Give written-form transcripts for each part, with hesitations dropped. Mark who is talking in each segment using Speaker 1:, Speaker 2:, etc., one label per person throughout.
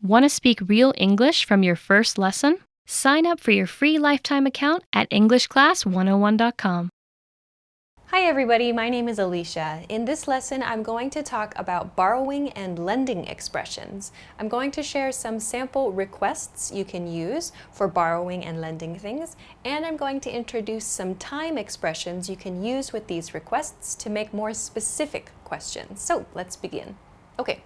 Speaker 1: Want to speak real English from your first lesson? Sign up for your free lifetime account at EnglishClass101.com.
Speaker 2: Hi everybody, my name is Alicia. In this lesson, I'm going to talk about borrowing and lending expressions. I'm going to share some sample requests you can use for borrowing and lending things, and I'm going to introduce some time expressions you can use with these requests to make more specific questions. So let's begin. Okay.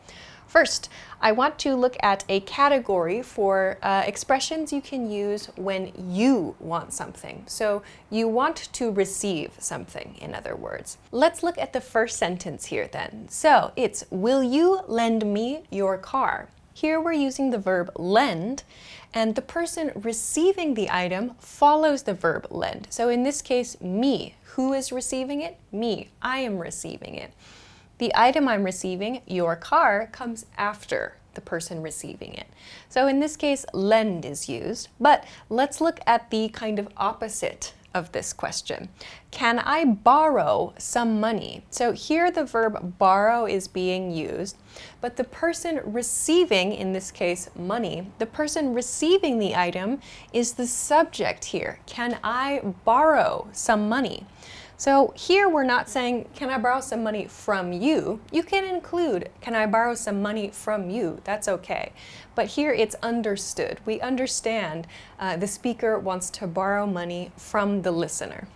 Speaker 2: First, I want to look at a category for expressions you can use when you want something. So you want to receive something, in other words. Let's look at the first sentence here then. So it's, will you lend me your car? Here we're using the verb lend, and the person receiving the item follows the verb lend. So in this case, me. Who is receiving it? Me. I am receiving it. The item I'm receiving, your car, comes after the person receiving it. So in this case, lend is used, but let's look at the kind of opposite of this question. Can I borrow some money? So here the verb borrow is being used, but the person receiving, in this case, money, the person receiving the item is the subject here. Can I borrow some money? So here we're not saying, can I borrow some money from you? You can include, can I borrow some money from you? That's okay. But here it's understood. We understand the speaker wants to borrow money from the listener.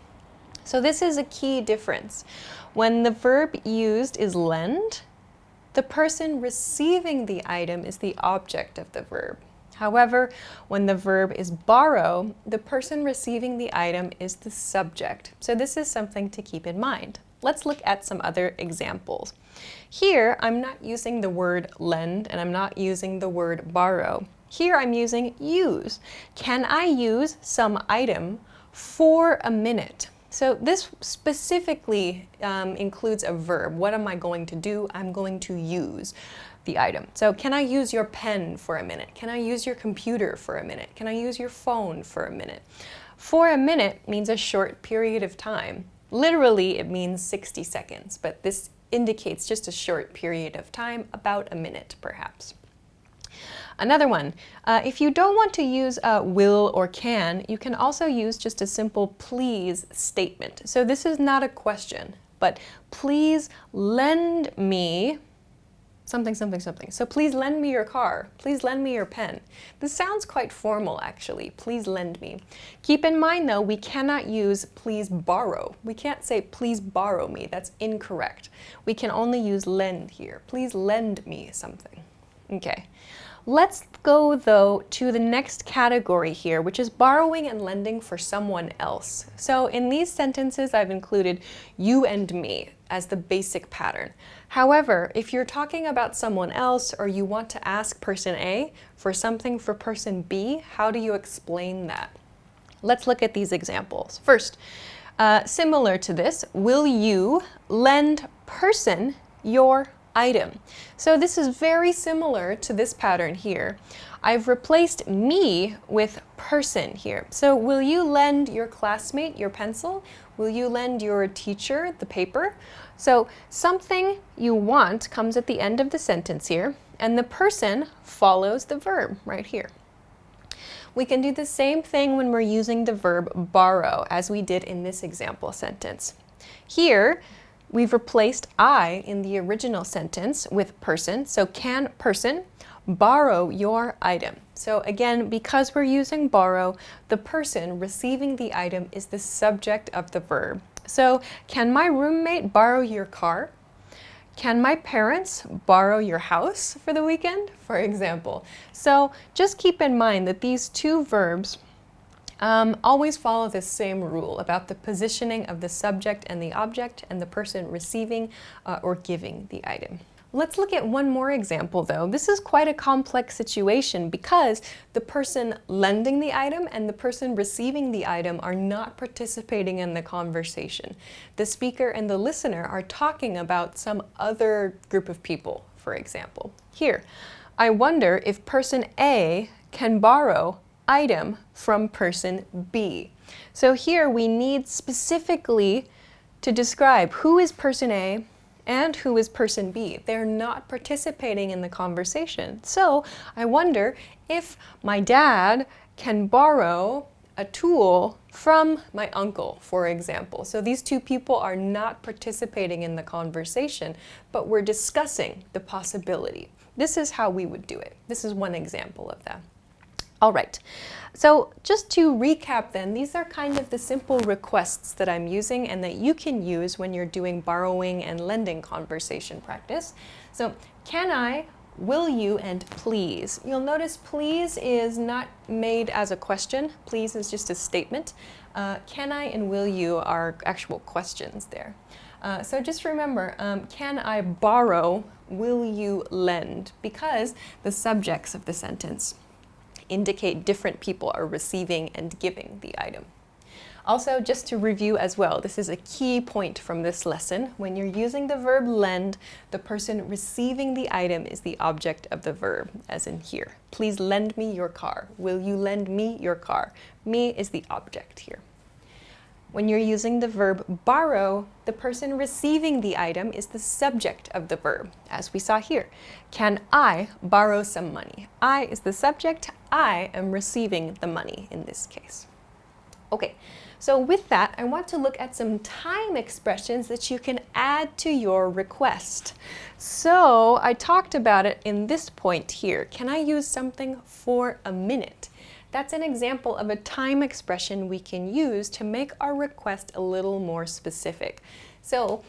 Speaker 2: So this is a key difference. When the verb used is lend, the person receiving the item is the object of the verb. However, when the verb is borrow, the person receiving the item is the subject. So this is something to keep in mind. Let's look at some other examples. Here, I'm not using the word lend and I'm not using the word borrow. Here I'm using use. Can I use some item for a minute? So this specifically includes a verb. What am I going to do? I'm going to use the item. So can I use your pen for a minute? Can I use your computer for a minute? Can I use your phone for a minute? For a minute means a short period of time. Literally, it means 60 seconds, but this indicates just a short period of time, about a minute perhaps. Another one, if you don't want to use will or can, you can also use just a simple please statement. So this is not a question, but please lend me something, something, something. So please lend me your car. Please lend me your pen. This sounds quite formal, actually. Please lend me. Keep in mind, though, we cannot use please borrow. We can't say please borrow me. That's incorrect. We can only use lend here. Please lend me something. Okay. Let's go, though, to the next category here, which is borrowing and lending for someone else. So in these sentences, I've included you and me as the basic pattern. However, if you're talking about someone else or you want to ask person A for something for person B, how do you explain that? Let's look at these examples. First, similar to this, will you lend person your item? So this is very similar to this pattern here. I've replaced me with person here. So will you lend your classmate your pencil? Will you lend your teacher the paper? So something you want comes at the end of the sentence here, and the person follows the verb right here. We can do the same thing when we're using the verb borrow, as we did in this example sentence. Here, we've replaced I in the original sentence with person, so can person borrow your item? So again, because we're using borrow, the person receiving the item is the subject of the verb. So, can my roommate borrow your car? Can my parents borrow your house for the weekend, for example? So just keep in mind that these two verbs always follow the same rule about the positioning of the subject and the object and the person receiving or giving the item. Let's look at one more example, though. This is quite a complex situation because the person lending the item and the person receiving the item are not participating in the conversation. The speaker and the listener are talking about some other group of people, for example. Here, I wonder if person A can borrow item from person B. So here we need specifically to describe who is person A And who is person B? They're not participating in the conversation. So I wonder if my dad can borrow a tool from my uncle, for example. So these two people are not participating in the conversation, but we're discussing the possibility. This is how we would do it. This is one example of that. All right, so just to recap then, these are kind of the simple requests that I'm using and that you can use when you're doing borrowing and lending conversation practice. So can I, will you, and please. You'll notice please is not made as a question. Please is just a statement. Can I and will you are actual questions there. So just remember, can I borrow, will you lend? Because the subjects of the sentence indicate different people are receiving and giving the item. Also, just to review as well, this is a key point from this lesson. When you're using the verb lend, the person receiving the item is the object of the verb, as in here. Please lend me your car. Will you lend me your car? Me is the object here. When you're using the verb borrow, the person receiving the item is the subject of the verb, as we saw here. Can I borrow some money? I is the subject. I am receiving the money in this case. Okay, so with that, I want to look at some time expressions that you can add to your request. So I talked about it in this point here. Can I use something for a minute? That's an example of a time expression we can use to make our request a little more specific. So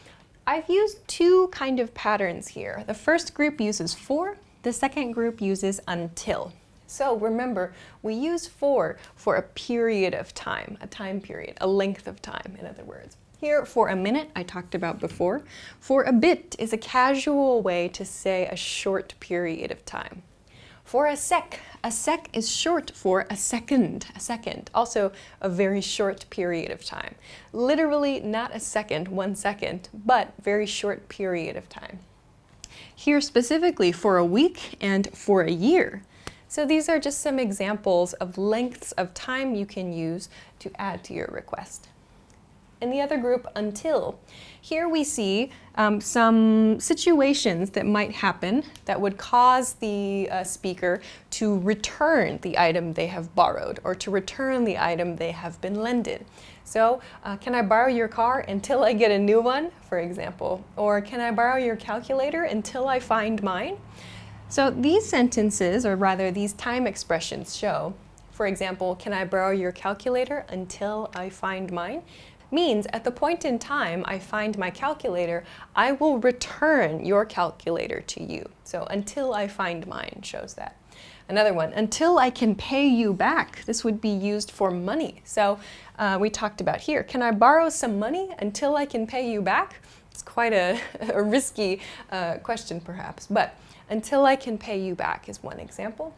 Speaker 2: I've used two kind of patterns here. The first group uses for, the second group uses until. So remember, we use for a period of time, a time period, a length of time, in other words. Here, for a minute, I talked about before. For a bit is a casual way to say a short period of time. For a sec is short for a second, also a very short period of time. Literally not a second, 1 second, but very short period of time. Here specifically for a week and for a year. So these are just some examples of lengths of time you can use to add to your request. In the other group, until. Here we see some situations that might happen that would cause the speaker to return the item they have borrowed or to return the item they have been lended. So, can I borrow your car until I get a new one, for example? Or can I borrow your calculator until I find mine? So these sentences, or rather these time expressions show, for example, can I borrow your calculator until I find mine? Means at the point in time I find my calculator, I will return your calculator to you. So until I find mine shows that. Another one, until I can pay you back. This would be used for money. So we talked about here, can I borrow some money until I can pay you back? It's quite a risky question perhaps, but until I can pay you back is one example.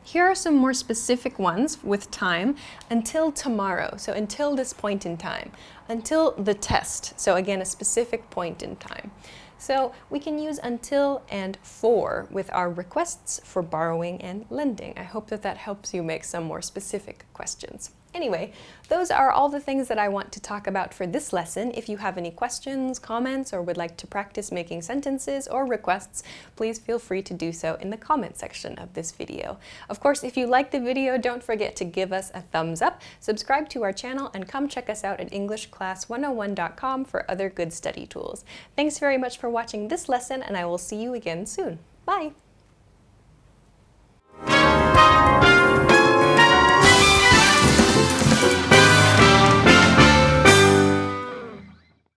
Speaker 2: Here are some more specific ones with time. Until tomorrow, so until this point in time. Until the test, so again a specific point in time. So we can use until and for with our requests for borrowing and lending. I hope that that helps you make some more specific questions. Anyway, those are all the things that I want to talk about for this lesson. If you have any questions, comments, or would like to practice making sentences or requests, please feel free to do so in the comment section of this video. Of course, if you like the video, don't forget to give us a thumbs up, subscribe to our channel, and come check us out at EnglishClass101.com for other good study tools. Thanks very much for watching this lesson, and I will see you again soon. Bye!